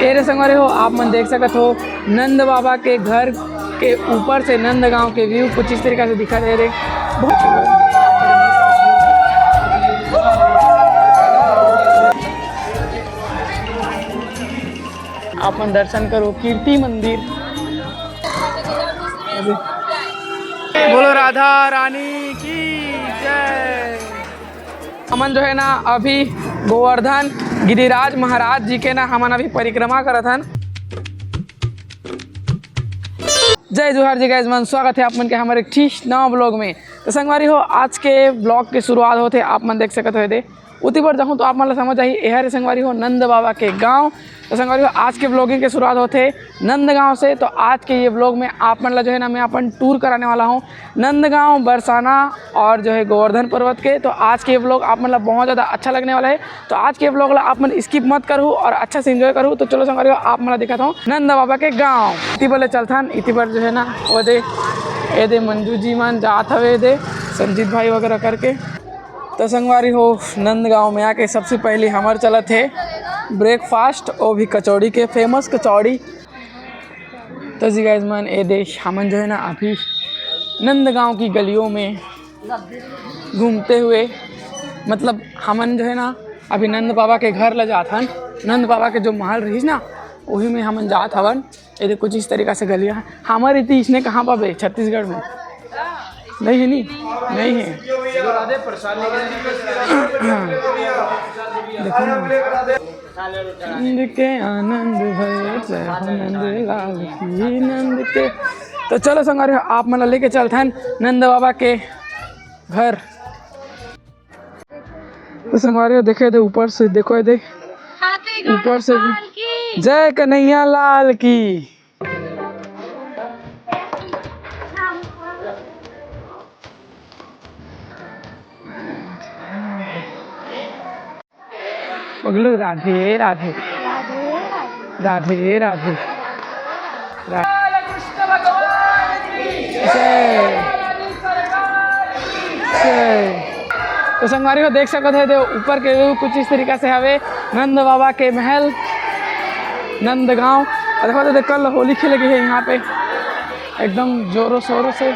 Array संगवारी हो आप मन देख सकत हो नंद बाबा के घर के ऊपर से नंद गांव के व्यू कुछ इस तरीके से दिखा दे रहे। आप मन दर्शन करो कीर्ति मंदिर। बोलो राधा रानी की जय। हमन जो है ना अभी गोवर्धन गिरिराज महाराज जी के ना हमन अभी परिक्रमा करत हन। जय जोहार जी गाइस मन स्वागत है आप मन के हमारे ठीक नवा ब्लॉग में। तो संगवारी हो आज के ब्लॉग की शुरुआत होते आप मन देख सकते हो दे उती पर जाऊँ तो आप मन समझ आई यह संगवारी हो नंद बाबा के गांव। तो संगवारी हो आज के ब्लॉगिंग की शुरुआत होते नंद गांव से। तो आज के ये ब्लॉग में आप मन जो है ना मैं अपन टूर कराने वाला हूँ नंद गांव बरसाना और जो है गोवर्धन पर्वत के। तो आज के ये ब्लॉग आप मतलब बहुत ज़्यादा अच्छा लगने वाला है। तो आज के ब्लॉग आप मन स्किप मत करूँ और अच्छा से इंजॉय करूँ। तो चलो संगवारी हो आप मतलब दिखाता हूँ नंद बाबा के गाँव। इति बोले चलथन इति पर जो है ना वो दे मंजू जी मन जात हवे दे संजीत भाई वगैरह करके। तो संगवारी हो नंद गांव में आके सबसे पहले हमारे चला थे ब्रेकफास्ट और भी कचौड़ी के फेमस कचौड़ी। तो जी गाइस मन ए देश हमन जो है ना अभी नंद गांव की गलियों में घूमते हुए मतलब हमन जो है ना अभी नंद बाबा के घर ले जात हन। नंद बाबा के जो महल रही ना वही में हमन जात हवन। ये कुछ इस तरीक़ा से गलियाँ हमारे इतनी इसने कहाँ पर छत्तीसगढ़ में नहीं है नहीं है नंद के आनंद नंद लाल की नंद के। तो चलो संगवारी आप मतलब लेके चलते हैं नंद बाबा के घर। तो संगवारी देखे थे ऊपर से देखो देख ऊपर से जय कन्हैया लाल की। बोलो राधे राधे राधे राधे कृष्ण भगवान की जय। तो संगवारी को देख सकते हैं ऊपर के व्यू कुछ इस तरीका से हवे नंद बाबा के महल नंद गांव। देखो तो कल होली खेलेगी है यहाँ पे एकदम जोरों शोरों से।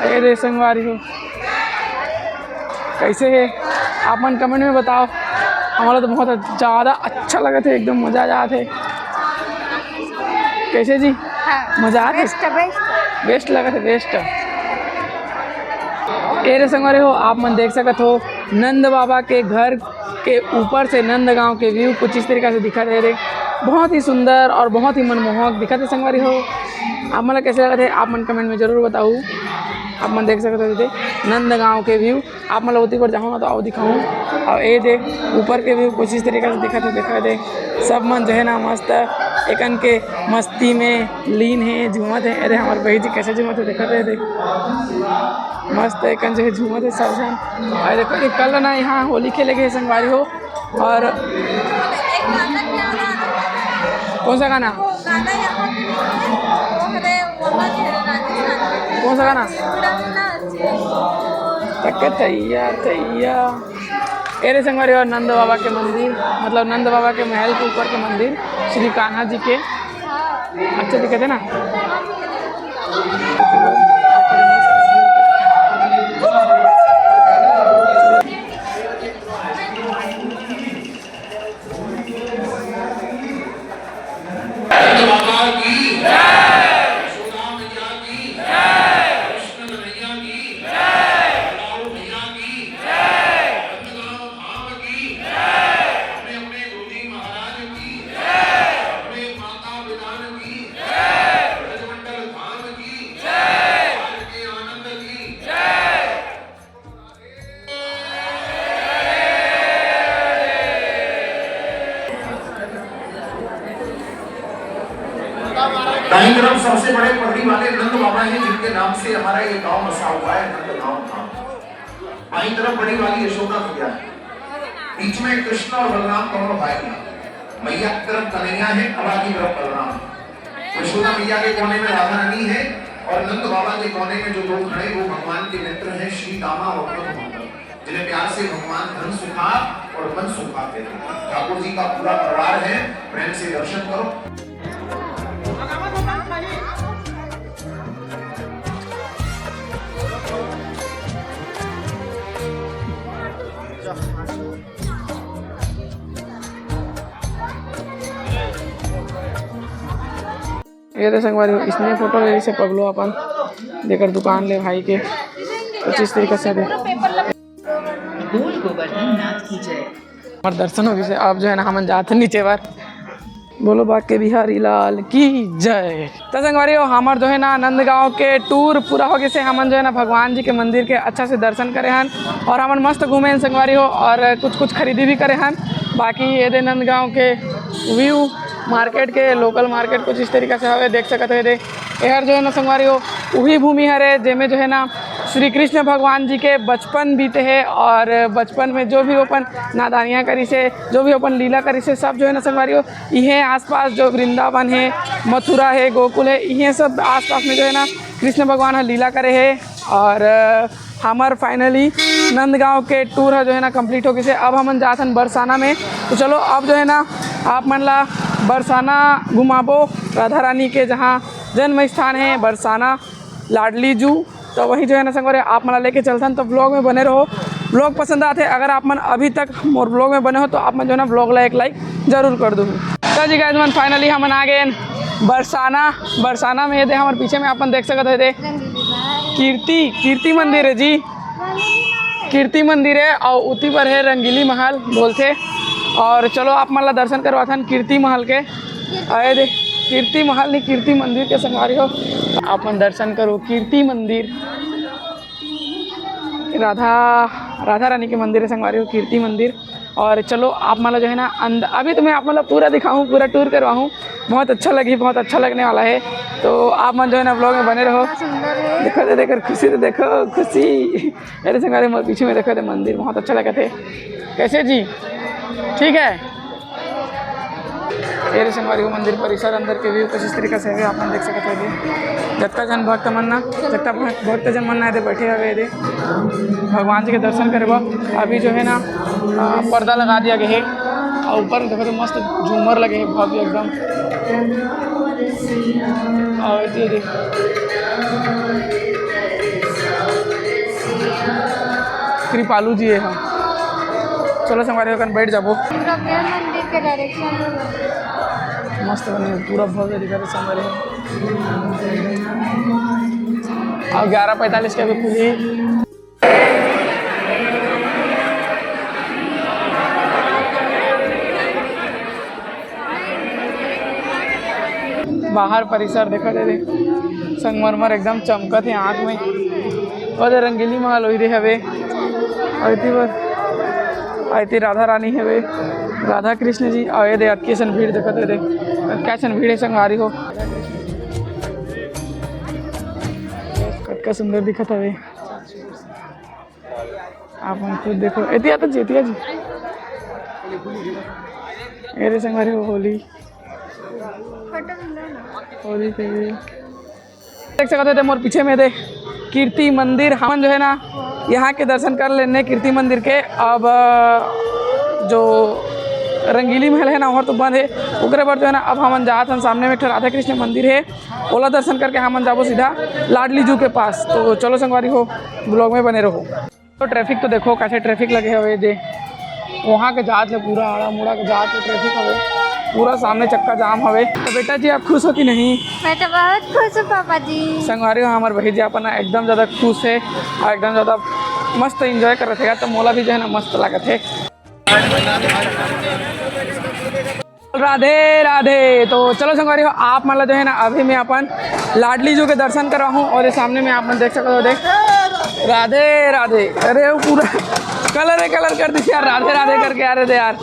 अरे संगवारी हो कैसे है आप मन कमेंट में बताओ। हमारा तो बहुत ज़्यादा अच्छा लगा था एकदम मज़ा आ जाता है। कैसे जी मज़ा आ बेस्ट लगा था बेस्ट। एरे संगवारी हो आप मन देख सकते हो नंद बाबा के घर के ऊपर से नंद गांव के व्यू कुछ इस तरीके से दिखा दे रहे। बहुत ही सुंदर और बहुत ही मनमोहक दिखा थे संगवारी हो। आप मतलब कैसे लगा थे आप मन कमेंट में ज़रूर बताओ। आप मन देख सकते थे नंद गांव के व्यू आप मतलब उती पर जाऊँगा तो आओ दिखाऊँ। और ये दे ऊपर के व्यू कुछ इस तरीके से दिखा दे सब मन जो है ना मस्त एकन के मस्ती में लीन है झूमत है। अरे हमारे बही जी कैसे झूमत है देखा थे मस्त एकन जो है झूमत है सब जन। और देखो कल ना यहाँ होली खेले गए संगवारी हो। और कौन सा गाना कौन सा गाना तैया। एरे संगवारी और नंद बाबा के मंदिर मतलब नंद बाबा के महल के ऊपर के मंदिर श्री कान्हा जी के अच्छे दिखे थे ना। दाईं तरफ सबसे बड़े पगड़ी वाले नंद बाबा हैं जिनके नाम से हमारा ये गांव बसा हुआ है नंद गांव था। बाईं तरफ बड़ी वाली यशोदा मैया है, बीच में कृष्ण और बलराम दोनों भाई हैं। मैया की तरफ कन्हैया है, अबा की तरफ बलराम। यशोदा मैया के कोने में राधा रानी है और नंद बाबा के कोने में जो लोग खड़े वो भगवान के मित्र हैं श्री दामा और प्रभु, जिन्हें प्यार से भगवान धन सुखा और मन सुखा कहते हैं। ठाकुर जी का पूरा परिवार है, प्रेम से दर्शन करो। ये तो संगवारी हो, इसने फोटो ले से पगलो अपन देकर दुकान ले भाई के कुछ इस तरीके से दे और दर्शन हो गए। अब जो है ना हम जाते नीचे बार बोलो बाग के बिहारी लाल की जय। तो संगवारी हो हमार जो है ना नंदगांव के टूर पूरा हो गए से हमन जो है ना भगवान जी के मंदिर के अच्छा से दर्शन करे हन और हमन मस्त घूमे हैं संगवारी हो और कुछ खरीदी भी करे हन। बाकी ये दे नंदगांव के व्यू मार्केट के लोकल मार्केट कुछ इस तरीके से हवे देख सकते है दे यार जो है ना संगवारी हो वही भूमि हरे जेमें जो है ना श्री कृष्ण भगवान जी के बचपन बीते हैं और बचपन में जो भी अपन नादानियाँ करी से जो भी अपन लीला करी से सब जो है ना संगवारी हो यह आसपास जो वृंदावन है मथुरा है गोकुल है यह सब आसपास में जो है ना कृष्ण भगवान है लीला करे है। और हमार फाइनली नंदगांव के टूर है जो है ना कंप्लीट हो गई से अब हम जाते हैं बरसाना में। तो चलो अब जो है ना आप मन ला बरसाना घुमाबो राधा रानी के जहाँ जन्म स्थान है बरसाना लाडली जू। तो वही जो है ना संगवारी आप मला लेके चलते हैं। तो ब्लॉग में बने रहो, ब्लॉग पसंद आते अगर आप मन अभी तक मोर ब्लॉग में बने हो तो आप मन जो है ना ब्लॉग ला एक लाइक जरूर कर दो। तो जी गाइस मन फाइनली हम आ गए बरसाना में ये दे हमारे पीछे में अपन देख सकते थे कीर्ति मंदिर है जी, कीर्ति मंदिर है और उसी पर है रंगीली महल बोलते। और चलो आप मतलब दर्शन करवाते हैं कीर्ति महल के आए दे कीर्ति महल नहीं कीर्ति मंदिर के संगवारी हो आप मन दर्शन करो कीर्ति मंदिर राधा रानी के मंदिर है संगवारी हो कीर्ति मंदिर। और चलो आप मतलब जो है ना अभी तो मैं आप मतलब पूरा दिखाऊँ पूरा टूर करवाऊँ बहुत अच्छा लगने वाला है। तो आप मन जो है ना ब्लॉग में बने रहो। देखो तो देखो खुशी तो देखो खुशी अरे संगवारी पीछे में देखो तो मंदिर बहुत अच्छा लगा थे कैसे जी ठीक है। ये संगवारी हो मंदिर परिसर अंदर के व्यू कुछ इस तरीके से आप देख सकते हैं। जत्ता जन भक्त जन मन ना बैठे हुए दे भगवान जी के दर्शन करे अभी जो है ना पर्दा लगा दिया गया है और ऊपर देखो तो मस्त झूमर लगे हैं भव्य एकदम। और ये कृपालू जी है हम चलो संगवारी होकर बैठ जाबो मंदिर के डायरेक्शन मस्त बने पूरा भव्य दिखा रहे संगवारी और 11:45 के अभी खुली बाहर परिसर देखा दे संगमरमर एकदम चमकत है आँख में और रंगीली महल हो रही हवे आती राधा रानी हवे राधा कृष्ण जी और दे कैसन भीड़ देखते दे कैसन भीड़ है संगवारी हो कतका सुंदर दिखत हवे आप हम खुद देखो एतिया तो जेतिया जी ये संगवारी हो होली के देख सकते थे मोर पीछे में दे कीर्ति मंदिर हम जो है ना यहाँ के दर्शन कर लेने कीर्ति मंदिर के। अब जो रंगीली महल है ना वहाँ तो बंद है उकरे पर जो है ना अब हम जाते हैं सामने में राधा कृष्ण मंदिर है ओला दर्शन करके हम जाबो सीधा लाडली जू के पास। तो चलो संगवारी हो ब्लॉग में बने रहो। तो ट्रैफिक तो देखो कैसे ट्रैफिक लगे हुए दे वहाँ के जात ले पूरा आड़ा मुड़ा के जात ले ट्रैफिक हवे पूरा सामने चक्का जाम हवे। तो बेटा जी आप खुश हो कि नहीं? मैं तो बहुत खुश हूँ पापा जी। संगवारी हो हमारे भैया अपना एकदम ज़्यादा खुश है और एकदम ज़्यादा मस्त एंजॉय कर रहे थे तो मोला भी जो है ना मस्त लगा थे। राधे राधे। तो चलो संगवारी हो आप मतलब जो है ना अभी मैं अपन लाडली जू के दर्शन कर रहा हूँ और ये सामने में आप देख सकते हो देख राधे राधे अरे वो पूरा कलर कर दी यार राधे राधे करके आ रहे थे यार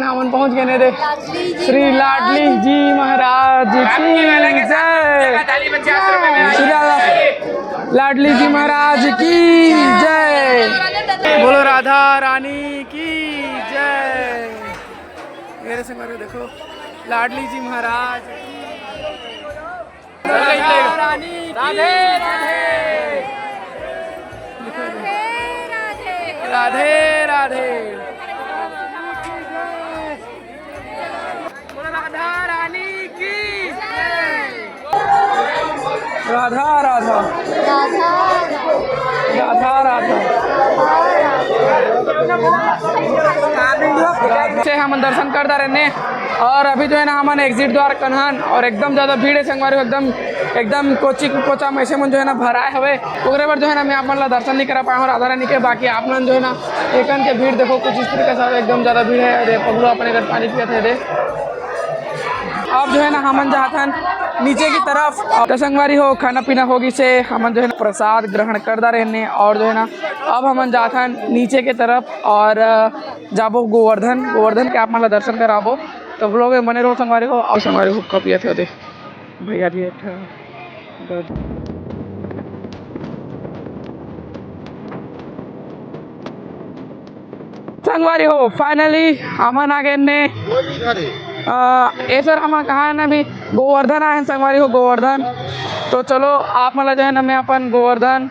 हम पहुंच गए थे श्री लाडली जी महाराज की जय श्री लाडली जी महाराज की जय बोलो राधा रानी की जय। मेरे संगवारी हो देखो लाडली जी महाराज राधे राधे राधे राधे राधा रानी की राधा राधा राधा राधा से हम दर्शन करता रहने और अभी जो है ना हम एग्जिट द्वार कन्हन और एकदम ज़्यादा भीड़ है संगवारी एकदम कोचा में ऐसे मन जो है ना भराए हवे ओकरे पर जो है ना मैं आप दर्शन नहीं करा पाया हूँ राधा रानी के। बाकी आप मन जो है ना एकन के भीड़ देखो कुछ इस तरीके से एकदम ज़्यादा भीड़ है। अरे पगलू अपने घर पानी पिया थे दे अब जो है ना हमन जाथन नीचे की तरफ तो संगवारी हो खाना पीना होगी से हमन जो है ना प्रसाद ग्रहण करता रहने और जो है ना अब हमन जाथन नीचे के तरफ और जाबो गोवर्धन के आप मतलब दर्शन कराबो तो लोग मने रहो संगवारी हो और संगवारी हो कब थे दे भैया जी संगवारी हो फाइनली हमन आगे ने सर हम कहा है ना अभी गोवर्धन आए संगवारी हो गोवर्धन तो चलो आप मतलब जो है ना मैं अपन गोवर्धन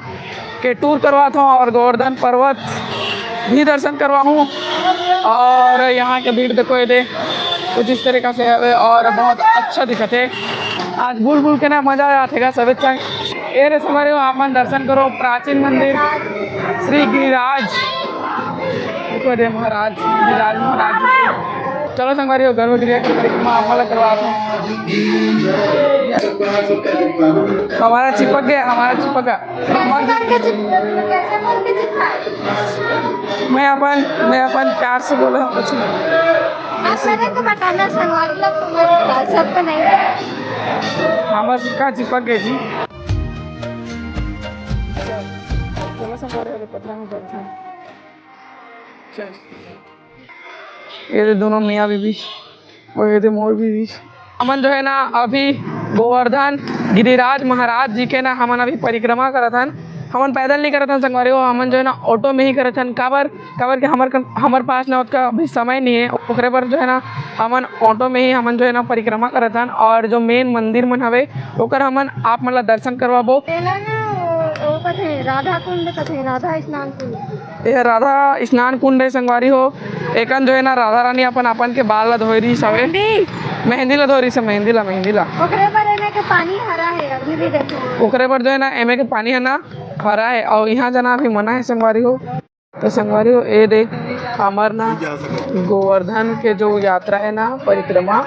के टूर करवाता हूँ और गोवर्धन पर्वत भी दर्शन करवाऊँ और यहाँ के भीड़ देखो ये दे कुछ इस तरीक़ा से है और बहुत अच्छा दिखत है। आज बुल के ना मज़ा आतेगा सभी ये रे संगवारी हो आप दर्शन करो प्राचीन मंदिर श्री गिरिराज महाराज चलो संगवारी हो गर्भगृह की परिक्रमा हमारा करवा हमारा चिपक गया मैं अपन प्यार से बोला हूँ कुछ तो बताना संगवारी लोग तुम्हारे सबको नहीं हमारा कहाँ चिपक गए जी। चलो संगवारी हो पता नहीं बैठा ये दोनों मियाँ बीबी और ये मोर बीबी हमन जो है ना अभी गोवर्धन गिरिराज महाराज जी के ना हमन अभी परिक्रमा करत हन। हमन पैदल नहीं करत हन संगवारी हो हमन जो है ना ऑटो में ही करत हन काबर के हमार पास ना उसका अभी समय नहीं है ओकरे पर जो है ना हमन ऑटो में ही हमन जो है ना परिक्रमा करत हन और जो मेन मंदिर मन हवे ओकर हमन आप मतलब दर्शन करवाबो। राधा कुंड कथे राधा स्नान कुंड ये राधा स्नान कुंड है संगवारी हो एकन जो है ना राधा रानी अपन के बाल ला धोई रही सवे मेहंदी ला धोई रही से मेहंदी ला ओकरे पर एमे के पानी हरा है अभी भी देखो ओकरे पर जो है ना एमे के पानी है ना हरा है और यहाँ जाना अभी मना है संगवारी हो। तो संगवारी हो ये देख हमार ना गोवर्धन के जो यात्रा है ना परिक्रमा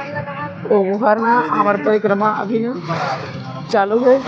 वो हर ना हमार परिक्रमा अभी ना चालू है।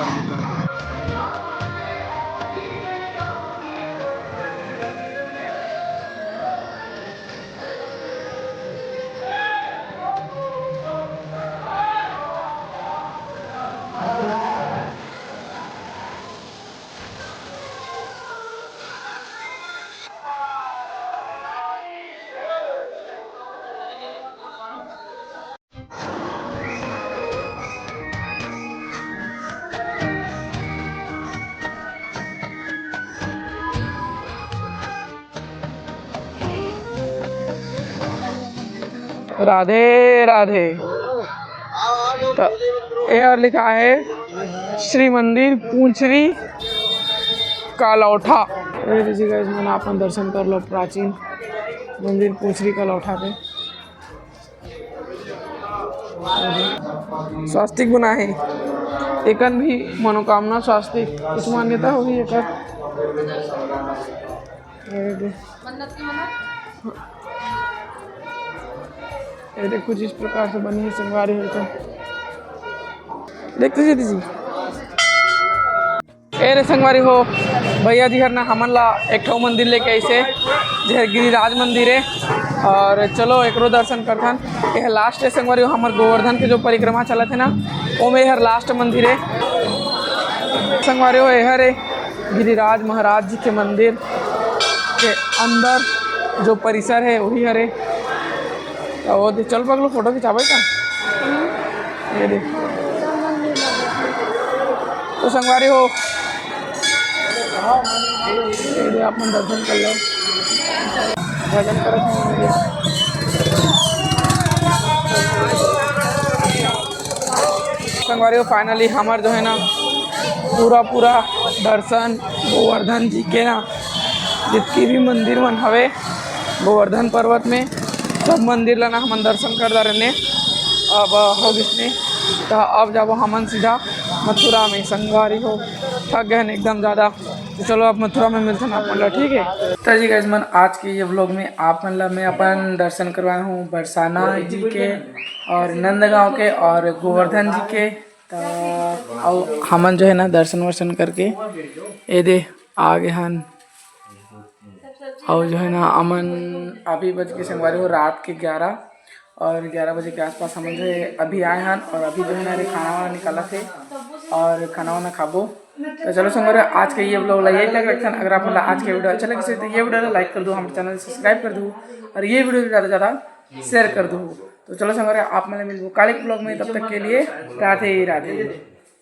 राधे राधे तो यह लिखा है श्री मंदिर पूंछरी का लौठा। मैंने अपन दर्शन कर लो प्राचीन मंदिर पूंछरी का लौठा पे स्वास्तिक बना है एकन भी मनोकामना स्वास्तिक कुछ मान्यता होगी एक ये कुछ इस प्रकार से बनी है संगवारी हो तो देखते जी रे संगवारी हो भैया जी हर ना हमन ला एक ठो मंदिर लेके ऐसे जहर गिरिराज मंदिर है और चलो एकरो दर्शन करथन। यह लास्ट है संगवारी हो हमार गोवर्धन के जो परिक्रमा चलत है ना वो में यह लास्ट मंदिर है संगवारी हो। यह है गिरिराज महाराज जी के मंदिर के अंदर जो परिसर है वही हरे वो चल पगलो फोटो खिंचावे का ये देख तो संगवारी हो ये आप मन दर्शन कर लो भजन कर संगवारी हो फाइनली हमार जो है ना पूरा दर्शन गोवर्धन जी के ना जितनी भी मंदिर मन हवे गोवर्धन पर्वत में सब मंदिर ला ना हमन दर्शन करता रहने। अब हो गए तो अब जब हमन सीधा मथुरा में संगवारी हो थक गए हैं एकदम ज़्यादा। तो चलो अब मथुरा में मिलते हैं अपन ला, ठीक है। तो जी गाइस मन आज के ये व्लॉग में आप मन ला मैं अपन दर्शन करवाया हूँ बरसाना जी के और नंदगांव के और गोवर्धन जी के। तो हमन जो है ना दर्शन वर्शन करके ये दे आगे हन और जो है ना अमन अभी बज के संगवारी हो रात के 11 और 11 बजे के आसपास हम जो है अभी आए हैं और अभी जो है ना खाना वाना निकाला थे और खाना वाना खाबो। तो चलो संगवारी आज के ये व्लॉग यही तक रखते हैं। अगर आप मतलब आज के वीडियो अच्छा लगे तो ये वीडियो लाइक कर दो, हमारे चैनल सब्सक्राइब कर दो और ये वीडियो ज़्यादा से ज़्यादा शेयर कर दो। तो चलो संगवारी आप मतलब मिलबो कालिक ब्लॉग में, तब तक के लिए राधे राधे।